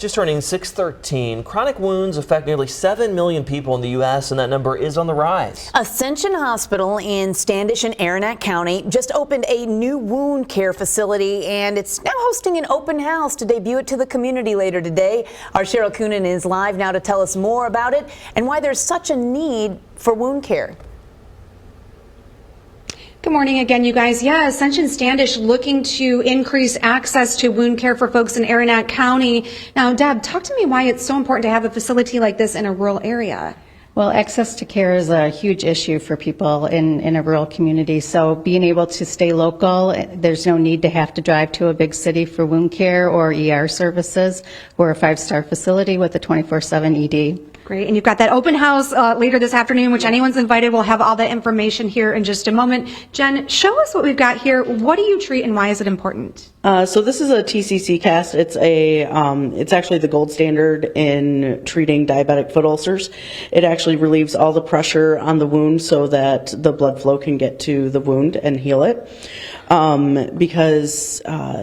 Just turning 613, chronic wounds affect nearly 7 million people in the U.S., and that number is on the rise. Ascension Hospital in Standish and Aranac County just opened a new wound care facility, and it's now hosting an open house to debut it to the community later today. Our Cheryl Coonan is live now to tell us more about it and why there's such a need for wound care. Good morning again, you guys. Yeah, Ascension Standish looking to increase access to wound care for folks in Aranac County. Now, Deb, talk to me why it's so important to have a facility like this in a rural area. Well, access to care is a huge issue for people in a rural community. So being able to stay local, there's no need to have to drive to a big city for wound care or ER services. We're a 5-star facility with a 24/7 ED. Great. And you've got that open house later this afternoon, which anyone's invited. We'll have all that information here in just a moment. Jen, show us what we've got here. What do you treat and why is it important? So this is a TCC cast. It's actually the gold standard in treating diabetic foot ulcers. It actually relieves all the pressure on the wound so that the blood flow can get to the wound and heal it. Because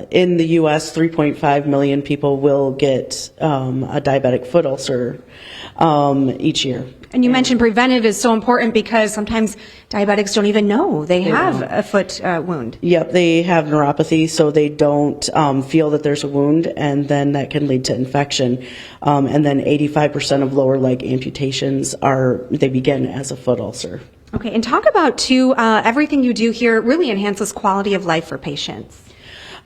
in the U.S., 3.5 million people will get a diabetic foot ulcer each year. And you mentioned preventive is so important because sometimes diabetics don't even know they have a foot wound. Yep, they have neuropathy, so they don't feel that there's a wound, and then that can lead to infection. And then 85% of lower leg amputations they begin as a foot ulcer. Okay, and talk about, too, everything you do here really enhances quality of life for patients.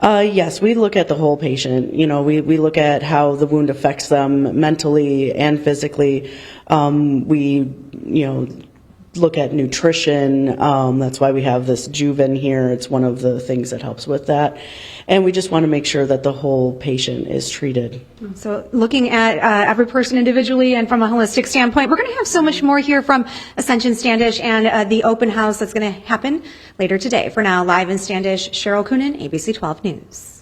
Yes, we look at the whole patient. You know, we look at how the wound affects them mentally and physically. Look at nutrition. That's why we have this Juven here. It's one of the things that helps with that. And we just want to make sure that the whole patient is treated. So looking at every person individually and from a holistic standpoint, we're going to have so much more here from Ascension Standish and the open house that's going to happen later today. For now, live in Standish, Cheryl Coonan, ABC 12 News.